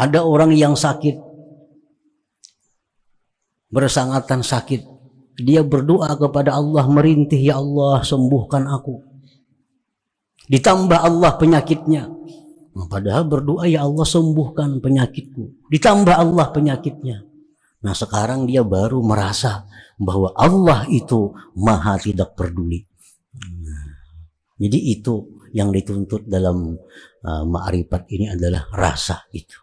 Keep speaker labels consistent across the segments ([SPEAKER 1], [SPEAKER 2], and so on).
[SPEAKER 1] Ada orang yang sakit, bersangatan sakit, dia berdoa kepada Allah, merintih, ya Allah sembuhkan aku. Ditambah Allah penyakitnya. Padahal berdoa, ya Allah sembuhkan penyakitku. Ditambah Allah penyakitnya. Nah sekarang dia baru merasa bahwa Allah itu maha tidak peduli. Jadi itu yang dituntut dalam ma'rifat ini adalah rasa itu.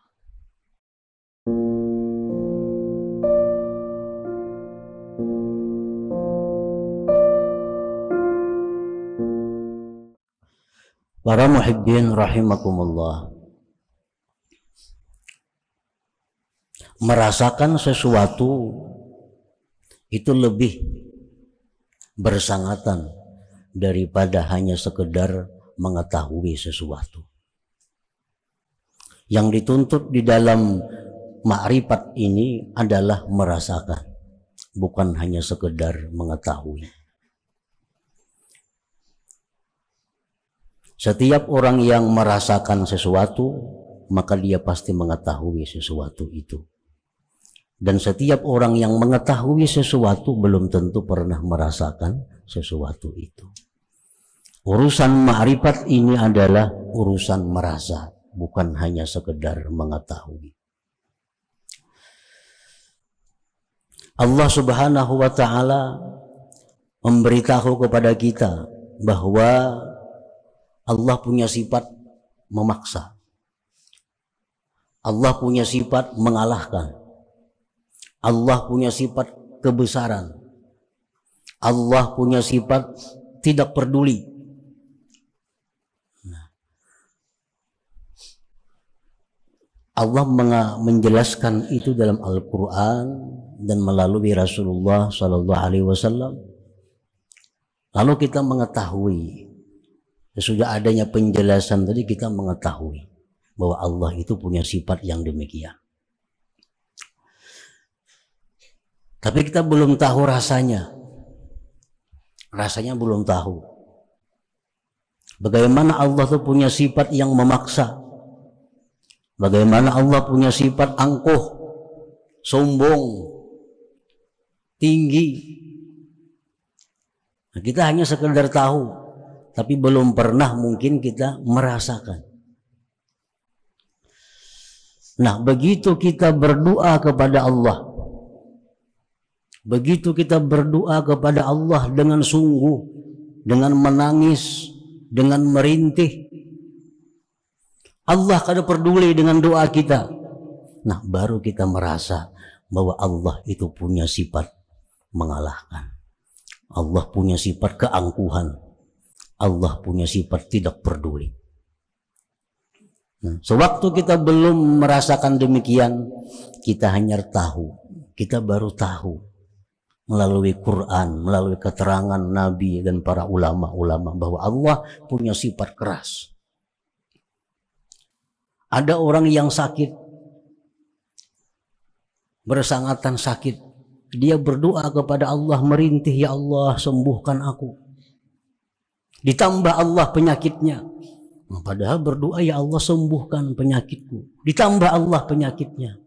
[SPEAKER 1] Para muhibbin rahimakumullah, merasakan sesuatu itu lebih bersangatan daripada hanya sekedar mengetahui sesuatu. Yang dituntut di dalam ma'rifat ini adalah merasakan, bukan hanya sekedar mengetahui. Setiap orang yang merasakan sesuatu, maka dia pasti mengetahui sesuatu itu. Dan setiap orang yang mengetahui sesuatu belum tentu pernah merasakan sesuatu itu. Urusan ma'rifat ini adalah urusan merasa, bukan hanya sekedar mengetahui. Allah Subhanahu wa ta'ala memberitahu kepada kita bahwa Allah punya sifat memaksa. Allah punya sifat mengalahkan. Allah punya sifat kebesaran. Allah punya sifat tidak peduli. Allah menjelaskan itu dalam Al-Quran dan melalui Rasulullah SAW. Lalu kita mengetahui, sesudah adanya penjelasan tadi kita mengetahui bahwa Allah itu punya sifat yang demikian. Tapi kita belum tahu rasanya. Rasanya belum tahu. Bagaimana Allah itu punya sifat yang memaksa. Bagaimana Allah punya sifat angkuh, sombong, tinggi. Nah, kita hanya sekedar tahu, tapi belum pernah mungkin kita merasakan. Nah, begitu kita berdoa kepada Allah, begitu kita berdoa kepada Allah dengan sungguh, dengan menangis, dengan merintih, Allah kada peduli dengan doa kita. Nah, baru kita merasa bahwa Allah itu punya sifat mengalahkan. Allah punya sifat keangkuhan. Allah punya sifat tidak peduli. Nah, sewaktu kita belum merasakan demikian, kita hanya tahu. Kita baru tahu melalui Quran, melalui keterangan Nabi dan para ulama-ulama bahwa Allah punya sifat keras. Ada orang yang sakit, bersangatan sakit, dia berdoa kepada Allah, merintih, ya Allah sembuhkan aku. Ditambah Allah penyakitnya. Nah, padahal berdoa, ya Allah sembuhkan penyakitku. Ditambah Allah penyakitnya.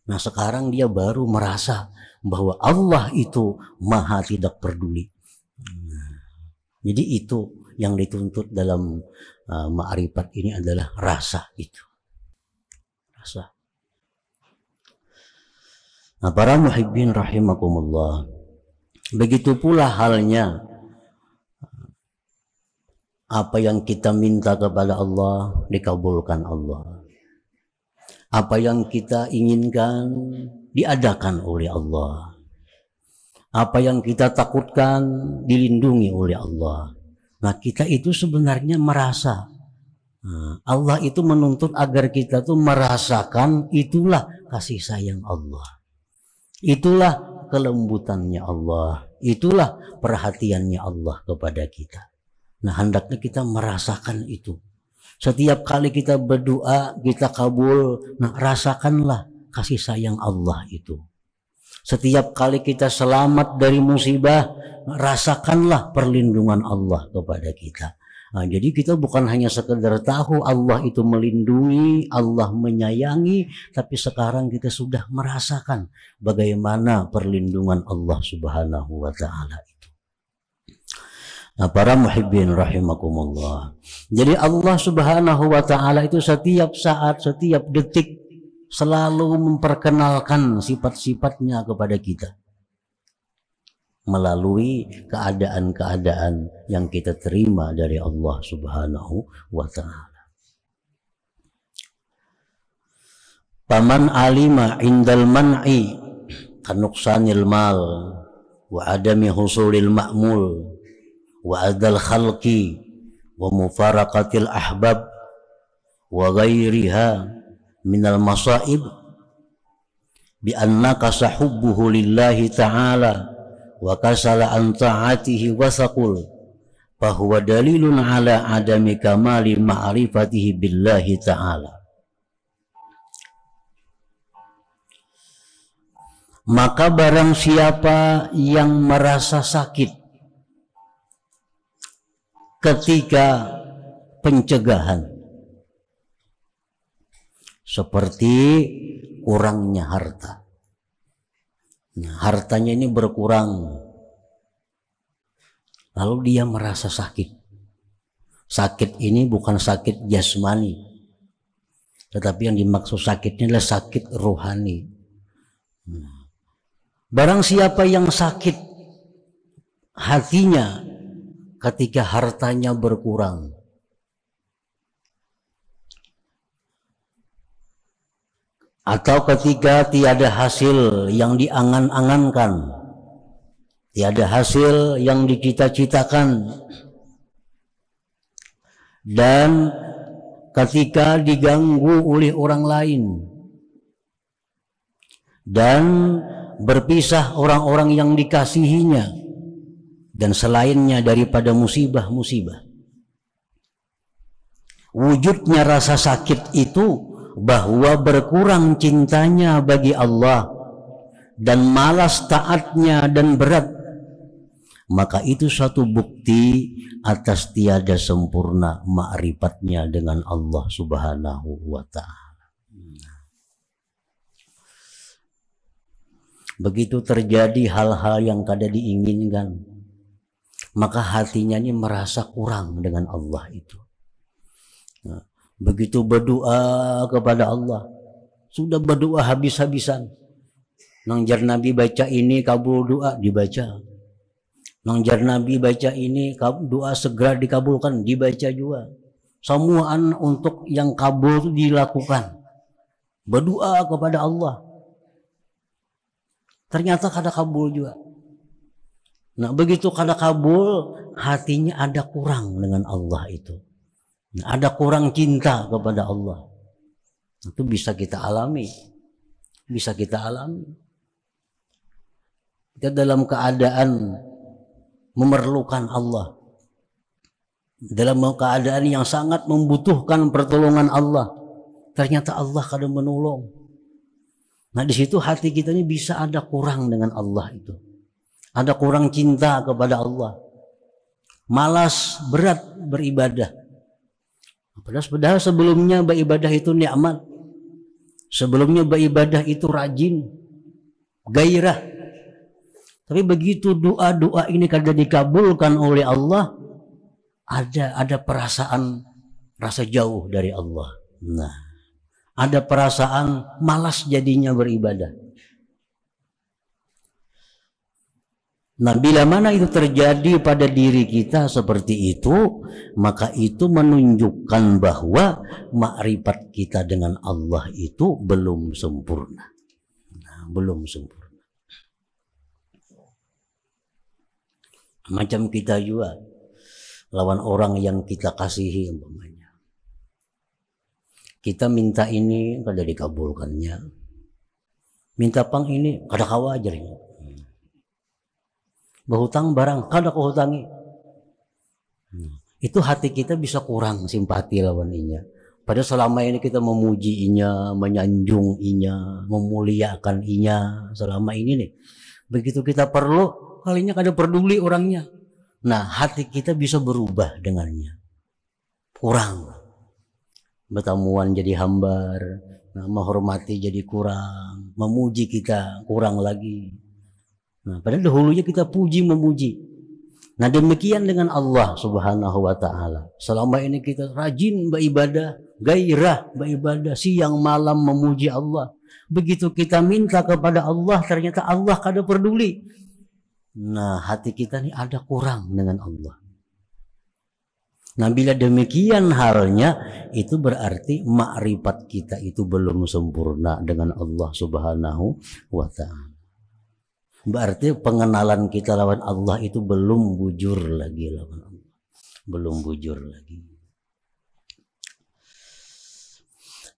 [SPEAKER 1] Nah, sekarang dia baru merasa bahwa Allah itu maha tidak peduli. Jadi itu yang dituntut dalam ma'rifat ini adalah rasa itu. Rasa. Nah, para muhibbin rahimakumullah, begitu pula halnya apa yang kita minta kepada Allah dikabulkan Allah. Apa yang kita inginkan diadakan oleh Allah. Apa yang kita takutkan dilindungi oleh Allah. Nah, kita itu sebenarnya merasa. Allah itu menuntut agar kita tuh merasakan itulah kasih sayang Allah. Itulah kelembutannya Allah. Itulah perhatiannya Allah kepada kita. Nah, hendaknya kita merasakan itu. Setiap kali kita berdoa, kita kabul, nah rasakanlah kasih sayang Allah itu. Setiap kali kita selamat dari musibah, rasakanlah perlindungan Allah kepada kita. Nah, jadi kita bukan hanya sekedar tahu Allah itu melindungi, Allah menyayangi, tapi sekarang kita sudah merasakan bagaimana perlindungan Allah Subhanahu wa taala itu. Nah, para muhibbin rahimakumullah. Jadi Allah Subhanahu wa taala itu setiap saat, setiap detik selalu memperkenalkan sifat-sifatnya kepada kita melalui keadaan-keadaan yang kita terima dari Allah Subhanahu wa ta'ala. Paman alima indal man'i kanuqsanil mal wa adami husulil ma'mul wa adal khalqi wa mufaraqatil ahbab wa ghairiha minal masaib bi annaka sahubbuhu lillahi ta'ala wa kasala an ta'atihi wa saqul fahuwa dalilun ala adami kamali ma'rifatihi billahi ta'ala. Maka barang siapa yang merasa sakit ketika pencegahan seperti kurangnya harta. Nah, hartanya ini berkurang, lalu dia merasa sakit. Sakit ini bukan sakit jasmani, tetapi yang dimaksud sakitnya adalah sakit rohani. Barang siapa yang sakit hatinya ketika hartanya berkurang, atau ketika tiada hasil yang diangan-angankan, tiada hasil yang dicita-citakan, dan ketika diganggu oleh orang lain, dan berpisah orang-orang yang dikasihinya, dan selainnya daripada musibah-musibah. Wujudnya rasa sakit itu bahwa berkurang cintanya bagi Allah dan malas taatnya dan berat, maka itu satu bukti atas tiada sempurna ma'rifatnya dengan Allah Subhanahu wa ta'ala. Begitu terjadi hal-hal yang kada diinginkan, maka hatinya ini merasa kurang dengan Allah itu. Nah, begitu berdoa kepada Allah, sudah berdoa habis-habisan. Nang jar Nabi baca ini kabul doa dibaca. Nang jar Nabi baca ini doa segera dikabulkan dibaca juga. Semua untuk yang kabul itu dilakukan. Berdoa kepada Allah. Ternyata kada kabul juga. Nah, begitu kada kabul, hatinya ada kurang dengan Allah itu. Ada kurang cinta kepada Allah. Itu bisa kita alami. Bisa kita alami. Kita dalam keadaan memerlukan Allah. Dalam keadaan yang sangat membutuhkan pertolongan Allah. Ternyata Allah kadang menolong. Nah, di situ hati kita ini bisa ada kurang dengan Allah itu. Ada kurang cinta kepada Allah. Malas, berat beribadah. Padahal sebelumnya beribadah itu nikmat. Sebelumnya beribadah itu rajin, gairah. Tapi begitu doa-doa ini kada dikabulkan oleh Allah, ada perasaan rasa jauh dari Allah. Nah, ada perasaan malas jadinya beribadah. Nah, bila mana itu terjadi pada diri kita seperti itu, maka itu menunjukkan bahwa makrifat kita dengan Allah itu belum sempurna. Nah, belum sempurna. Macam kita juga lawan orang yang kita kasihi umpamanya. Kita minta ini kada dikabulkannya. Minta pang ini kada kawajar. Berhutang barang kada kehutangi. Itu hati kita bisa kurang simpati lawan inya. Padahal selama ini kita memuji inya, menyanjung inya, memuliakan inya selama ini nih. Begitu kita perlu, kalinya kada peduli orangnya. Nah, hati kita bisa berubah dengannya. kurang. Bertamuan jadi hambar, menghormati jadi kurang, memuji kita kurang lagi. Nah, padahal dahulunya kita puji memuji. Nah, demikian dengan Allah Subhanahu wa taala. Selama ini kita rajin beribadah, gairah beribadah, siang malam memuji Allah. Begitu kita minta kepada Allah, ternyata Allah kada peduli. Nah, hati kita ini ada kurang dengan Allah. Nah, bila demikian halnya, itu berarti makrifat kita itu belum sempurna dengan Allah Subhanahu wa ta'ala. Berarti pengenalan kita lawan Allah itu belum bujur lagi lawan Allah. Belum bujur lagi.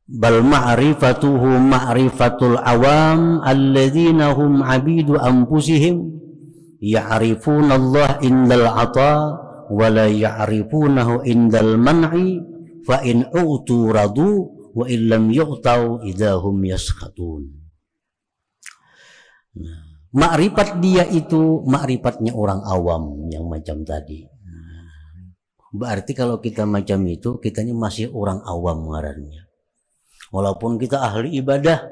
[SPEAKER 1] Bal ma'rifatuhu ma'rifatul awam alladzina hum abidu anfusihim ya'rifuna Allah indal 'ata wa la ya'rifunahu indal man'i fa in utu radu wa illam yu'tau idahum yaskhatun. Nah, makrifat dia itu makrifatnya orang awam yang macam tadi. Berarti kalau kita macam itu, kitanya masih orang awam ngarannya. Walaupun kita ahli ibadah,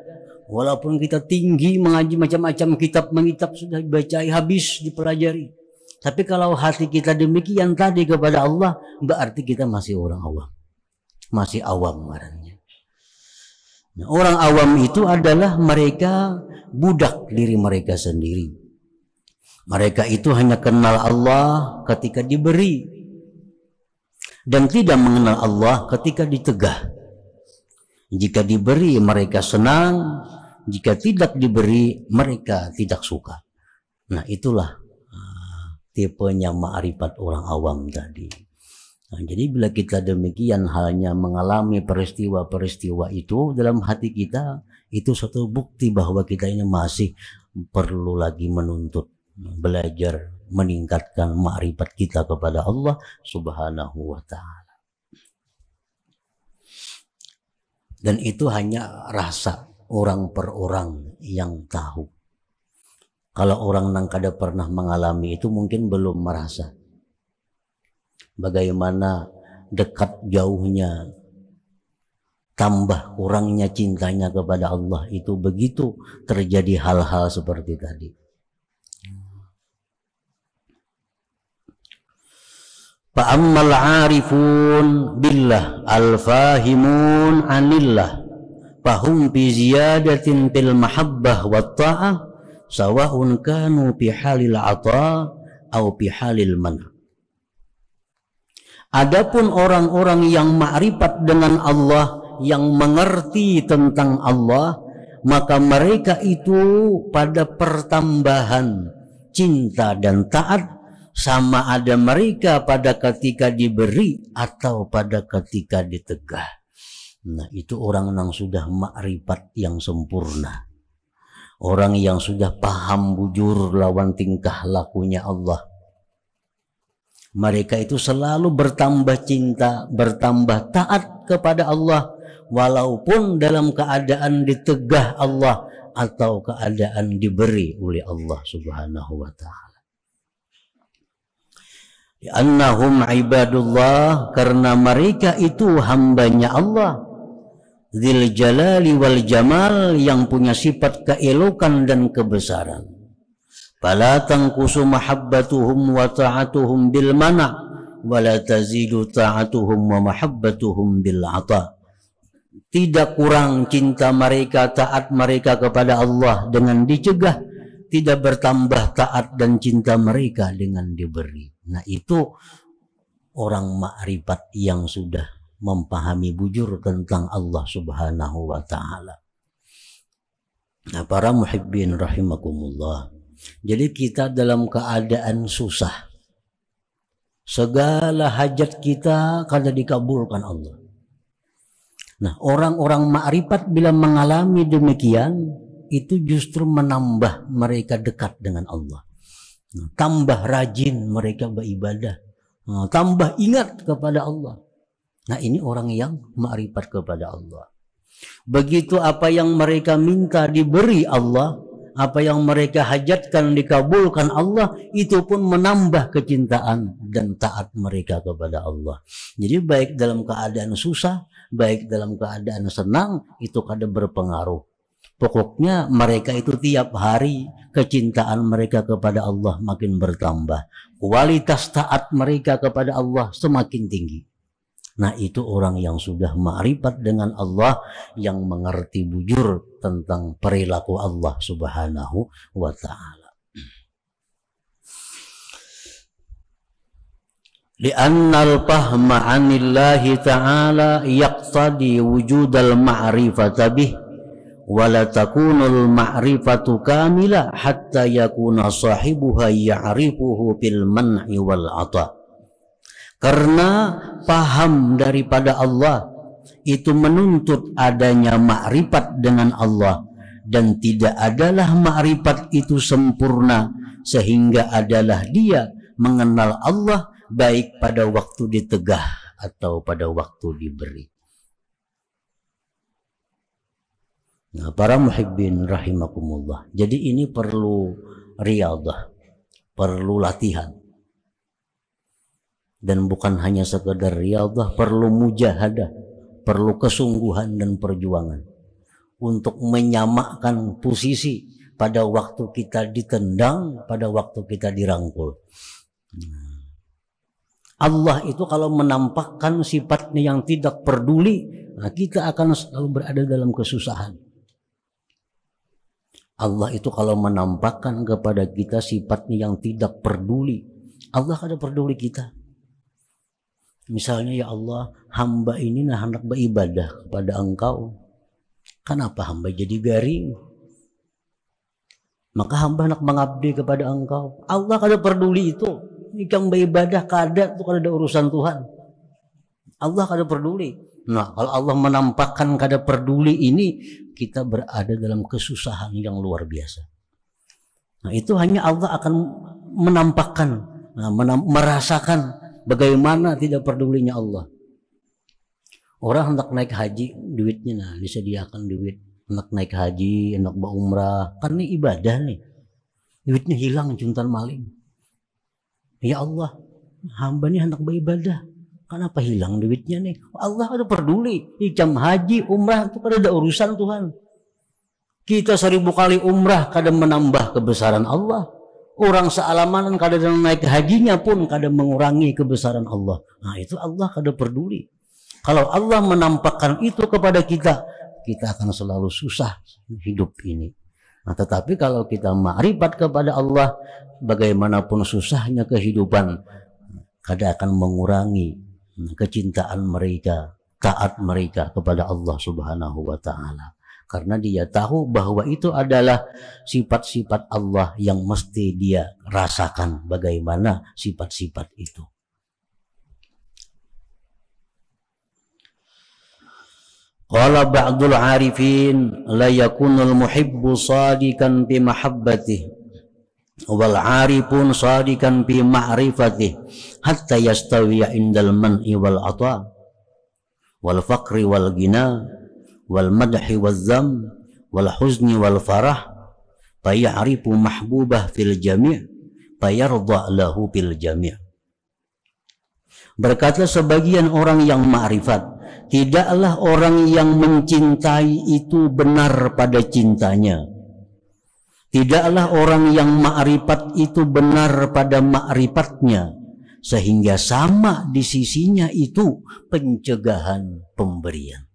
[SPEAKER 1] walaupun kita tinggi mengaji macam-macam kitab sudah dibacai habis dipelajari, tapi kalau hati kita demikian tadi kepada Allah, berarti kita masih orang awam, masih awam ngarannya. Nah, orang awam itu adalah mereka budak diri mereka sendiri. Mereka itu hanya kenal Allah ketika diberi dan tidak mengenal Allah ketika ditegah. Jika diberi mereka senang, jika tidak diberi mereka tidak suka. Nah, itulah tipenya ma'rifat orang awam tadi. Nah, jadi bila kita demikian halnya mengalami peristiwa-peristiwa itu dalam hati kita, itu suatu bukti bahwa kita ini masih perlu lagi menuntut, belajar, meningkatkan ma'rifat kita kepada Allah Subhanahu wa ta'ala. Dan itu hanya rasa orang per orang yang tahu. Kalau orang yang kada pernah mengalami itu mungkin belum merasa bagaimana dekat jauhnya, tambah kurangnya cintanya kepada Allah itu begitu terjadi hal-hal seperti tadi. Fa'ammal 'arifun billah al-fahimun 'anillah fahum bi ziyadatin fil mahabbah wat ta'ah sawa'un kanu fi halil 'ata aw fi halil man'. Adapun orang-orang yang ma'rifat dengan Allah, yang mengerti tentang Allah, maka mereka itu pada pertambahan cinta dan taat, sama ada mereka pada ketika diberi atau pada ketika ditegah. Nah, itu orang yang sudah makrifat yang sempurna. Orang yang sudah paham bujur lawan tingkah lakunya Allah. Mereka itu selalu bertambah cinta, bertambah taat kepada Allah, walaupun dalam keadaan ditegah Allah atau keadaan diberi oleh Allah Subhanahu wa ta'ala. Annahum ibadullah, karena mereka itu hambanya Allah, dzil jalali wal jamal, yang punya sifat keelokan dan kebesaran. Fala tanqusu mahabbatuhum wa ta'atuhum bil mana' wa la tazidu ta'atuhum wa mahabbatuhum bil 'ata. Tidak kurang cinta mereka, taat mereka kepada Allah dengan dicegah, tidak bertambah taat dan cinta mereka dengan diberi. Nah, itu orang makrifat yang sudah memahami bujur tentang Allah Subhanahu wa ta'ala. Nah, para muhibbin rahimakumullah, jadi kita dalam keadaan susah, segala hajat kita kada dikabulkan Allah. Nah, orang-orang makrifat bila mengalami demikian, itu justru menambah mereka dekat dengan Allah. Nah, tambah rajin mereka beribadah, tambah ingat kepada Allah. Nah, ini orang yang makrifat kepada Allah. Begitu apa yang mereka minta diberi Allah, apa yang mereka hajatkan dikabulkan Allah, itu pun menambah kecintaan dan taat mereka kepada Allah. Jadi baik dalam keadaan susah, baik dalam keadaan senang, itu kadang berpengaruh. Pokoknya mereka itu tiap hari kecintaan mereka kepada Allah makin bertambah. Kualitas taat mereka kepada Allah semakin tinggi. Nah, itu orang yang sudah ma'rifat dengan Allah, yang mengerti bujur tentang perilaku Allah Subhanahu wa ta'ala. Li'annal fahma 'anillahi ta'ala yaqtadi wujudal ma'rifata bih wa la takunul ma'rifatu kamila hatta yakuna sahibuha ya'rifuhu bil man'i wal 'ata. Karena paham daripada Allah itu menuntut adanya makrifat dengan Allah, dan tidak adalah makrifat itu sempurna sehingga adalah dia mengenal Allah baik pada waktu ditegah atau pada waktu diberi. Nah, para muhibbin rahimakumullah, jadi ini perlu riyadhah, perlu latihan. Dan bukan hanya sekedar riyadhah, perlu mujahadah, perlu kesungguhan dan perjuangan untuk menyamakan posisi pada waktu kita ditendang, pada waktu kita dirangkul. Allah itu kalau menampakkan sifatnya yang tidak peduli, nah kita akan selalu berada dalam kesusahan. Allah itu kalau menampakkan kepada kita sifatnya yang tidak peduli, Allah kada peduli kita. Misalnya, ya Allah, hamba ini hendak beribadah kepada Engkau. Kenapa hamba jadi garing? Maka hamba hendak mengabdi kepada Engkau. Allah kada peduli itu. Ikam beribadah kada, itu kada ada urusan Tuhan. Allah kada peduli. Nah, kalau Allah menampakkan kada peduli ini, kita berada dalam kesusahan yang luar biasa. Nah, itu hanya Allah akan menampakkan, merasakan bagaimana tidak pedulinya Allah. Orang hendak naik haji, duitnya disediakan duit. Hendak naik haji, hendak berumrah, kan ini ibadah nih. Duitnya hilang juntan maling. Ya Allah, hamba nih hendak beribadah. Kenapa hilang duitnya nih? Allah ada peduli. Ijam haji, umrah itu kada ada urusan Tuhan. Kita 1000 kali umrah kadang menambah kebesaran Allah. Orang sealamanan kadang naik hajinya pun kadang mengurangi kebesaran Allah. Nah, itu Allah kadang peduli. Kalau Allah menampakkan itu kepada kita, kita akan selalu susah hidup ini. Nah, tetapi kalau kita ma'rifat kepada Allah, bagaimanapun susahnya kehidupan, kadang akan mengurangi kecintaan mereka, taat mereka kepada Allah Subhanahu wa ta'ala. Karena dia tahu bahwa itu adalah sifat-sifat Allah yang mesti dia rasakan bagaimana sifat-sifat itu. Qala ba'dul arifin la yakunul muhibbu sadikan bi mahabbatih wal arifun sadikan bi ma'rifatih hatta yastawiya indal man'i wal ata wal faqri wal ghina wal madhi wal zam wal huzni wal farah fayarifu mahbubah fil jami' fayarda lahu fil jami'. Berkata sebagian orang yang ma'rifat, tidaklah orang yang mencintai itu benar pada cintanya, tidaklah orang yang ma'rifat itu benar pada ma'rifatnya, sehingga sama di sisinya itu pencegahan pemberian.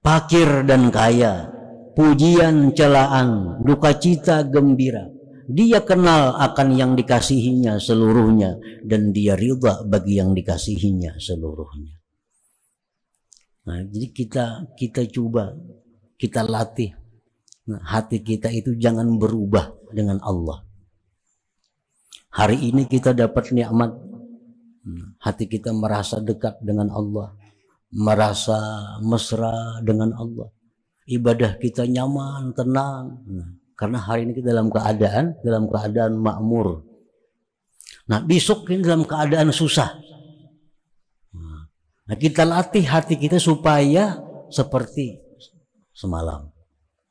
[SPEAKER 1] Fakir dan kaya, pujian celaan, duka cita gembira, dia kenal akan yang dikasihinya seluruhnya, dan dia ridha bagi yang dikasihinya seluruhnya. Nah, jadi kita coba, kita latih, nah, hati kita itu jangan berubah dengan Allah. Hari ini kita dapat nikmat, hati kita merasa dekat dengan Allah, merasa mesra dengan Allah, ibadah kita nyaman, tenang. Karena hari ini kita dalam keadaan makmur. Nah, besok ini dalam keadaan susah. Nah, kita latih hati kita supaya seperti semalam.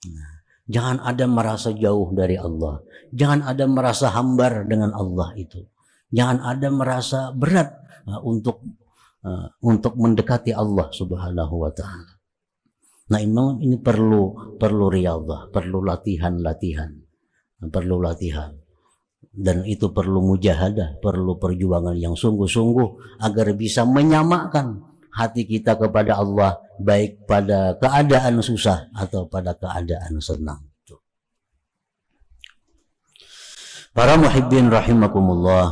[SPEAKER 1] Nah, jangan ada merasa jauh dari Allah. Jangan ada merasa hambar dengan Allah itu. Jangan ada merasa berat untuk mendekati Allah Subhanahu wa taala. Nah, ini perlu riyadhah, perlu latihan. Dan itu perlu mujahadah, perlu perjuangan yang sungguh-sungguh agar bisa menyamakan hati kita kepada Allah, baik pada keadaan susah atau pada keadaan senang. Para muhibbin rahimakumullah,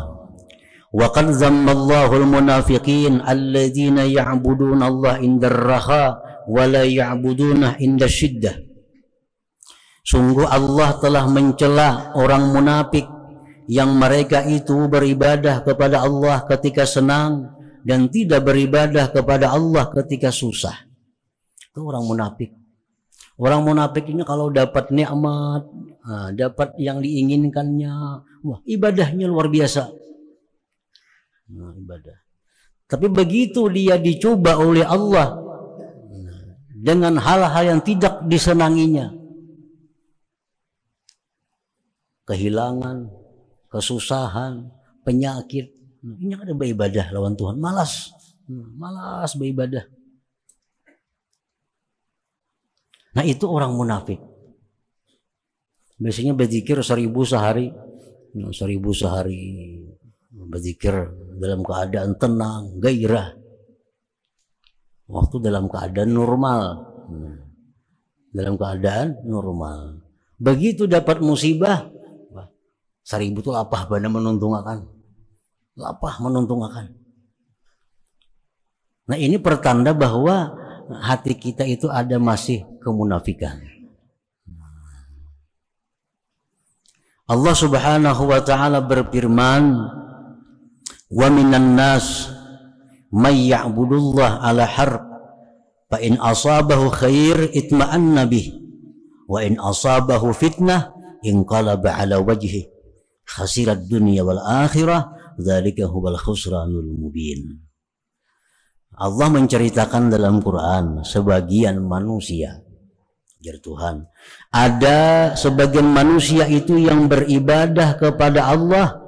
[SPEAKER 1] wa qad zammallahu al-munafiqin alladzina ya'buduna Allah indar raha wa la ya'buduna indasy syiddah. Sungguh Allah telah mencela orang munafik yang mereka itu beribadah kepada Allah ketika senang dan tidak beribadah kepada Allah ketika susah. Itu orang munafik. Orang munafik ini kalau dapat nikmat, dapat yang diinginkannya, wah, ibadahnya luar biasa. Nah, ibadah. Tapi begitu dia dicoba oleh Allah dengan hal-hal yang tidak disenanginya, kehilangan, kesusahan, penyakit, ini ada beribadah lawan Tuhan, malas beribadah. Nah, itu orang munafik. Biasanya berzikir 1000 sehari, berzikir dalam keadaan tenang, gairah. Waktu dalam keadaan normal, begitu dapat musibah, 1000 itu lapah bana menuntungakan. Nah, ini pertanda bahwa hati kita itu ada masih kemunafikan. Allah Subhanahu wa taala berfirman, wa minan nas may ya'budullah ala harf fa in asabahu khair itma'anna bih wa in asabahu fitnah inqalaba ala wajhi khasirat dunya wal akhirah dzalika huwal khusranul mubin. Allah menceritakan dalam Quran sebagian manusia, jar Tuhan, ada sebagian manusia itu yang beribadah kepada Allah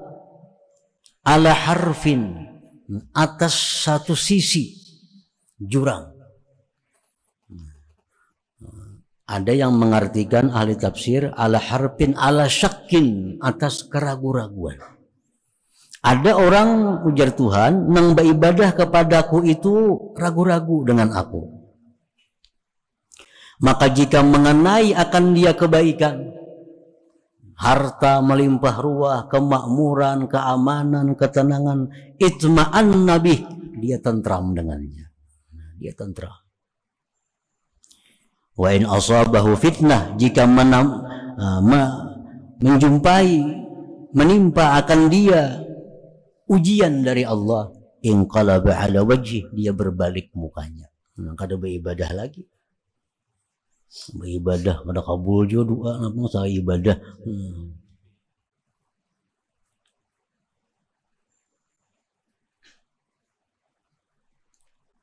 [SPEAKER 1] ala harfin, atas satu sisi jurang. Ada yang mengartikan ahli tafsir ala harfin ala syakin, atas keraguan-raguan. Ada orang, ujar Tuhan, nang beribadah kepadaku itu ragu-ragu dengan aku. Maka jika mengenai akan dia kebaikan, harta melimpah ruah, kemakmuran, keamanan, ketenangan, itma'an nabih, dia tentram dengannya. Dia tentram. Wa in asabahu fitnah, jika menimpa akan dia ujian dari Allah, inqalaba ala wajhi, dia berbalik mukanya. Kada beribadah lagi. Beribadah kada kabul juga doa, apa saya ibadah.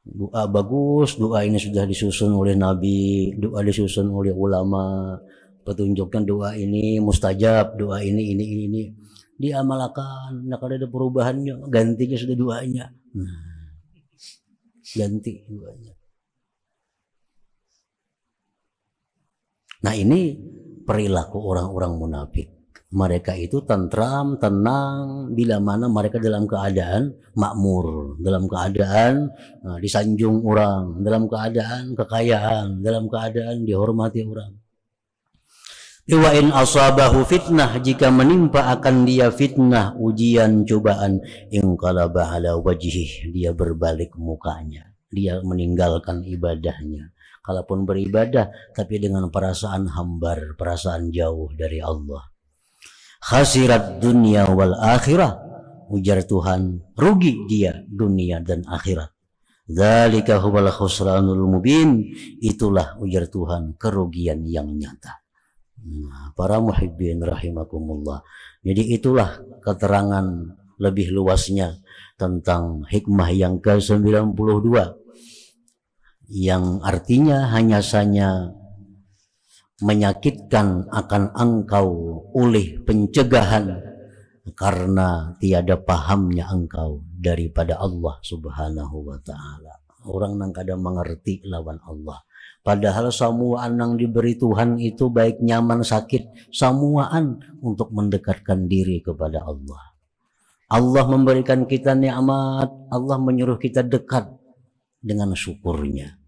[SPEAKER 1] Doa bagus, doa ini sudah disusun oleh Nabi, doa disusun oleh ulama, petunjukkan doa ini mustajab, doa ini diamalkan. Nah, kalau ada perubahannya, gantinya sudah doanya. Ganti doanya. Nah, ini perilaku orang-orang munafik. Mereka itu tentram, tenang bila mana mereka dalam keadaan makmur, dalam keadaan disanjung orang, dalam keadaan kekayaan, dalam keadaan dihormati orang. Wa in asabahu fitnah, jika menimpa akan dia fitnah, ujian, cobaan, inqalaba ala wajhih, dia berbalik mukanya, dia meninggalkan ibadahnya. Kalaupun beribadah tapi dengan perasaan hambar, perasaan jauh dari Allah. Khasirat dunia wal akhirah, ujar Tuhan, rugi dia dunia dan akhirat. Dzalika huwal khusranul mubin, itulah ujar Tuhan kerugian yang nyata. Nah, para muhibbin rahimakumullah. Jadi itulah keterangan lebih luasnya tentang hikmah yang ke-92 yang artinya hanya saja menyakitkan akan engkau oleh pencegahan karena tiada pahamnya engkau daripada Allah Subhanahu wa ta'ala. Orang nang kadang mengerti lawan Allah. Padahal samuaan yang diberi Tuhan itu baik nyaman sakit, samuaan untuk mendekatkan diri kepada Allah. Allah memberikan kita nikmat, Allah menyuruh kita dekat dengan syukurnya.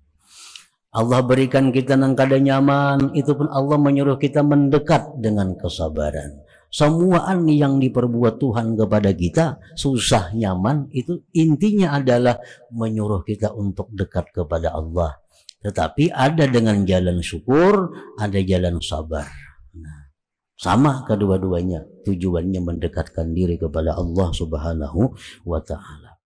[SPEAKER 1] Allah berikan kita nang kada nyaman, itu pun Allah menyuruh kita mendekat dengan kesabaran. Semuaan yang diperbuat Tuhan kepada kita, susah nyaman, itu intinya adalah menyuruh kita untuk dekat kepada Allah. Tetapi ada dengan jalan syukur, ada jalan sabar. Nah, sama kedua-duanya, tujuannya mendekatkan diri kepada Allah Subhanahu wa ta'ala.